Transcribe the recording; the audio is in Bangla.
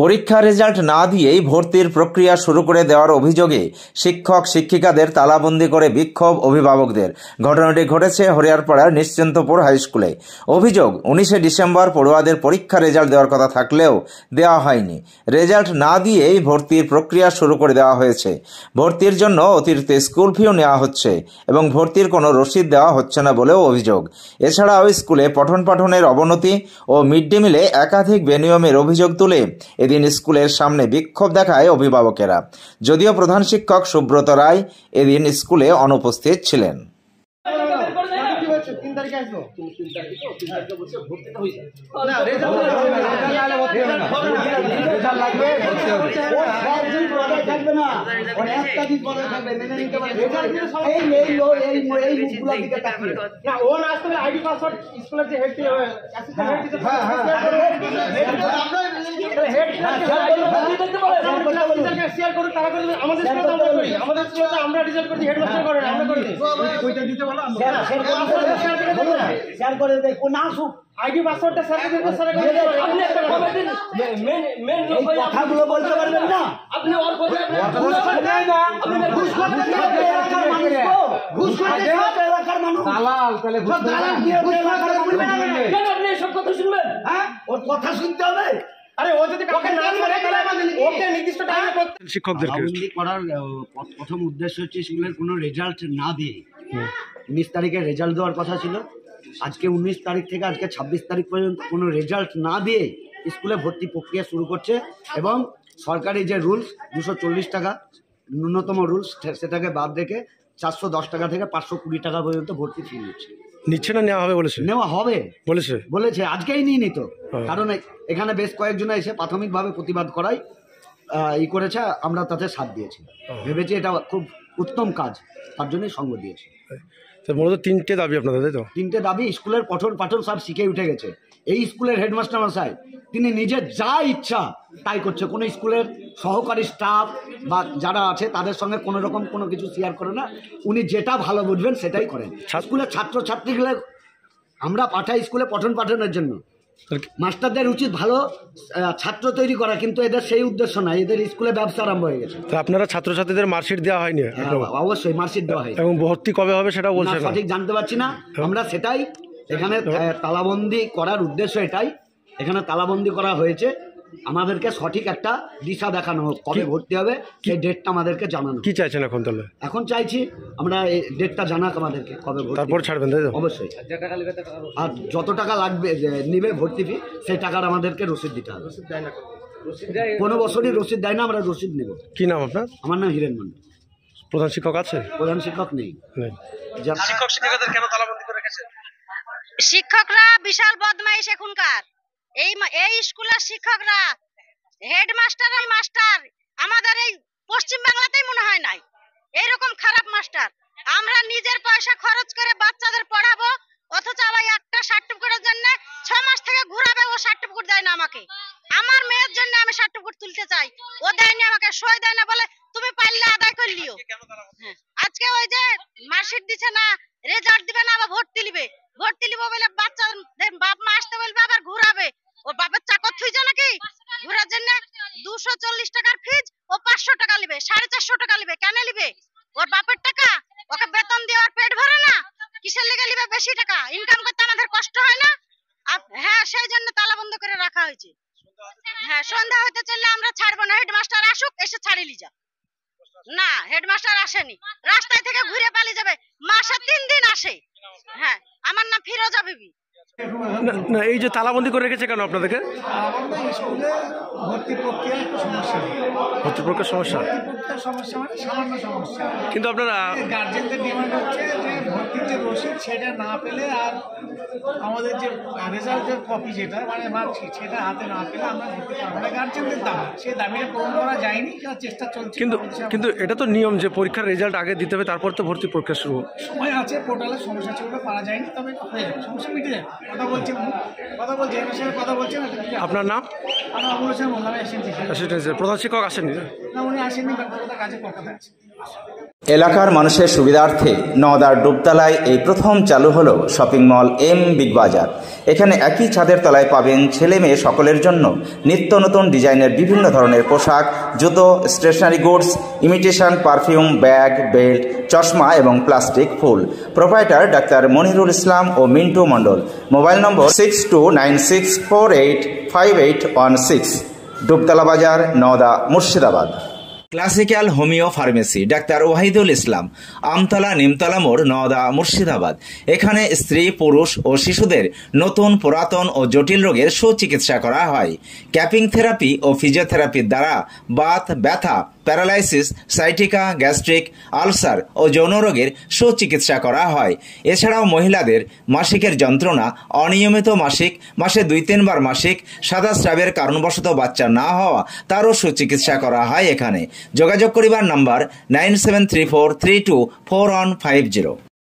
পরীক্ষার রেজাল্ট না দিয়েই ভর্তির প্রক্রিয়া শুরু করে দেওয়ার অভিযোগে শিক্ষক শিক্ষিকাদের তালাবন্দি করে বিক্ষোভ অভিভাবকদের। ঘটনাটি ঘটেছে হরিয়ারপাড়ার নিশ্চিন্তপুর হাইস্কুলে। অভিযোগ, 19শে ডিসেম্বর পড়ুয়াদের পরীক্ষার রেজাল্ট দেওয়ার কথা থাকলেও দেওয়া হয়নি। রেজাল্ট না দিয়েই ভর্তির প্রক্রিয়া শুরু করে দেওয়া হয়েছে। ভর্তির জন্য অতিরিক্ত স্কুল ফিও নেওয়া হচ্ছে এবং ভর্তির কোনো রসিদ দেওয়া হচ্ছে না বলেও অভিযোগ। এছাড়াও স্কুলে পঠন পাঠনের অবনতি ও মিড ডে মিলে একাধিক বেনিয়মের অভিযোগ তুলে এদিন স্কুলের সামনে বিক্ষোভ দেখায় অভিভাবকেরা। যদিও প্রধান শিক্ষক সুব্রত রায় এদিন স্কুলে অনুপস্থিত ছিলেন। আইডি পাসওয়ার্ডটা কথাগুলো বলতে পারবেন না আপনি। ওর কথা শুনতে হবে। শিক্ষকদেরকে করার প্রথম উদ্দেশ্য হচ্ছে স্কুলের কোনো রেজাল্ট না দিয়ে 19 তারিখে রেজাল্ট দেওয়ার কথা ছিল। আজকে 19 তারিখ থেকে আজকে 26 তারিখ পর্যন্ত কোনো রেজাল্ট না দিয়ে স্কুলে ভর্তি প্রক্রিয়া শুরু করছে এবং সরকারি যে রুলস 240 টাকা ন্যূনতম রুলস সেটাকে বাদ রেখে 410 টাকা থেকে 520 টাকা পর্যন্ত ভর্তি ফি নিচ্ছে না নেওয়া হবে বলেছে। নেওয়া হবে বলেছে আজকেই নিয়ে নিত। কারণ এখানে বেশ কয়েকজন এসে প্রাথমিকভাবে প্রতিবাদ করাই করেছে, আমরা তাতে সাথ দিয়েছি। ভেবেছি এটা খুব উত্তম কাজ, তার জন্যই সঙ্গ দিয়েছি। মূলত 3টে দাবি আপনাদের, তাই তো? 3টে দাবি। স্কুলের পঠন পাঠন সব শিখে উঠে গেছে। এই স্কুলের হেডমাস্টার মশাই তিনি নিজে যা ইচ্ছা তাই করছে। কোনো স্কুলের সহকারী স্টাফ বা যারা আছে তাদের সঙ্গে কোনো রকম কোনো কিছু শেয়ার করে না। উনি যেটা ভালো বুঝবেন সেটাই করেন। স্কুলের ছাত্রছাত্রীগুলো আমরা পাঠাই স্কুলে পঠন পাঠনের জন্য। মাস্টারদের উচিত ভালো ছাত্র তৈরি করা, কিন্তু এদের সেই উদ্দেশ্য না। এদের স্কুলে ব্যবসা আরম্ভ হয়ে গেছে। আপনারা ছাত্রছাত্রীদের মার্কশিট দেওয়া হয়নি? অবশ্যই মার্কশিট দেওয়া হয়। এবং ভর্তি কবে হবে সেটা বলছেন? সঠিক জানতে পারছি না আমরা। সেটাই এখানে তালাবন্দি করার উদ্দেশ্য এটাই। এখানে তালাবন্দি করা হয়েছে, আমাদেরকে সঠিক একটা দিশা দেখানো হোক। কবে ভর্তি হবে সেই ডেটটা আমাদেরকে জানানো। কি চাইছেন এখন তাহলে? এখন চাইছি আমরা এই ডেটটা জানাক আমাদেরকে কবে ভর্তি, তারপর ছাড়বেন, তাই তো? অবশ্যই। আর যত টাকা লাগবে নিবে ভর্তি ফি সেই টাকার আমাদেরকে রসিদ দিতে হবে। কোনো বছরই রসিদ দেয় না, আমরা রসিদ নেব। কি নাম আপনার? আমার নাম হিরেন মন্ডল। প্রধান শিক্ষক আছে? প্রধান শিক্ষক নেই। শিক্ষক শিক্ষিকাদের কেন তালাবন্দি করে রেখেছে? শিক্ষকরা বিশাল বদমাইশ এখনকার। এই স্কুলের শিক্ষকরা হেডমাস্টার আর মাস্টার আমাদের এই পশ্চিম বাংলাতেই মনে হয় নাই এইরকম খারাপ মাস্টার। আমরা নিজের পয়সা খরচ করে বাচ্চাদের পড়াবো, অথচ আবার একটা সার্টিফিকেটের জন্য 6 মাস থেকে ঘুরাবে, ও সার্টিফিকেট দেয় না আমাকে। আমার মেয়ের জন্য আমি সার্টিফিকেট তুলতে চাই, ও দেয়নি আমাকে, সই দেয় না, বলে তুমি পারলে আদায় করে লিও। আজকে ওই যে মার্কশিট দিছে না, রেজাল্ট দিবে না, আবার ভর্তি লিবে বলে বাচ্চা বাপ মা আসতে বলবে, আবার ঘুরাবে। ওর বাপের চাকর থুইছে নাকি ঘুরার জন্য? 240 টাকার ফিজ, ও 500 টাকা লিবে, 450 টাকা লিবে। কেন লিবে? ওর বাপের টাকা, ওকে বেতন দিয়ে ওর পেট ভরে না? কিসের লেগে লিবে বেশি টাকা? ইনকাম করতে আমাদের কষ্ট হয় না? হ্যাঁ, সেই জন্য তালাবন্ধ করে রাখা হয়েছে। হ্যাঁ, সন্ধ্যা হইতে চললে আমরা ছাড়বো না। হেডমাস্টার আসুক, এসে ছাড়িয়ে যা। না, হেডমাস্টার আসেনি, রাস্তায় থেকে ঘুরে পালিয়ে যাবে। মাসে 3 দিন আসে। হ্যাঁ, আমার নাম ফিরোজা বিবি। না, এই যে তালাবন্দি করে রেখেছে কেন আপনাদেরকে? ভর্তি প্রক্রিয়ার সমস্যা মানে সামান্য সমস্যা। কিন্তু আপনারা গার্জেনদের ডিমান্ড হচ্ছে যে ভর্তির যে রসিদ সেটা না পেলে আর আমাদের যে রেজাল্টের কপি যেটা মানে মার্কশিট সেটা হাতে না পেলে আমরা ভর্তি পাবো না। গার্জেনদের দাবি, সেই দাবিটা পূরণ করা যায়নি, চেষ্টা চলছে। কিন্তু এটা তো নিয়ম যে পরীক্ষার রেজাল্ট আগে দিতে হবে, তারপর তো ভর্তি প্রক্রিয়া শুরু। সময় আছে, পোর্টালের সমস্যা ছিল, ওটা পারা যায়নি, তবে হয়ে যাবে, সমস্যা মিটে যাবে। কথা বলছি এই বিষয়ে কথা বলছেন। আপনার নাম? আমার বলেছেন মোল্লা। প্রধান শিক্ষক আসেননি? না, উনি আসেননি, কাজে কলকাতা আছে। এলাকার মানুষের সুবিধার্থে নওদার ডুবতলায় এই প্রথম চালু হলো শপিং মল এম বিগ বাজার। এখানে একই ছাদের তলায় পাবেন ছেলে মেয়ে সকলের জন্য নিত্য নতুন ডিজাইনের বিভিন্ন ধরনের পোশাক, জুতো, stationery goods, imitation perfume, bag, belt, চশমা এবং প্লাস্টিক ফুল। প্রোপাইটার ডাক্তার মনিরুল ইসলাম ও মিন্টু মণ্ডল। Mobile number 6296485816। ডুবতলা বাজার, Nawda, Murshidabad. Classical homeo pharmacy doctor Wahidul Islam, Amtala Nimtala মোড়, নওদা, মুর্শিদাবাদ। এখানে স্ত্রী, পুরুষ ও শিশুদের নতুন, পুরাতন ও জটিল রোগের সুচিকিৎসা করা হয়। ক্যাপিং থেরাপি ও ফিজিওথেরাপির দ্বারা বাত, ব্যথা, প্যারালাইসিস, সাইটিকা, গ্যাস্ট্রিক, আলসার ও যৌন রোগের সুচিকিৎসা করা হয়। এছাড়াও মহিলাদের মাসিকের যন্ত্রণা, অনিয়মিত মাসিক, মাসে 2-3 বার মাসিক, সাদা স্রাবের কারণবশত বাচ্চা না হওয়া, তারও সুচিকিৎসা করা হয় এখানে। যোগাযোগ করিবার নাম্বার 9734324150।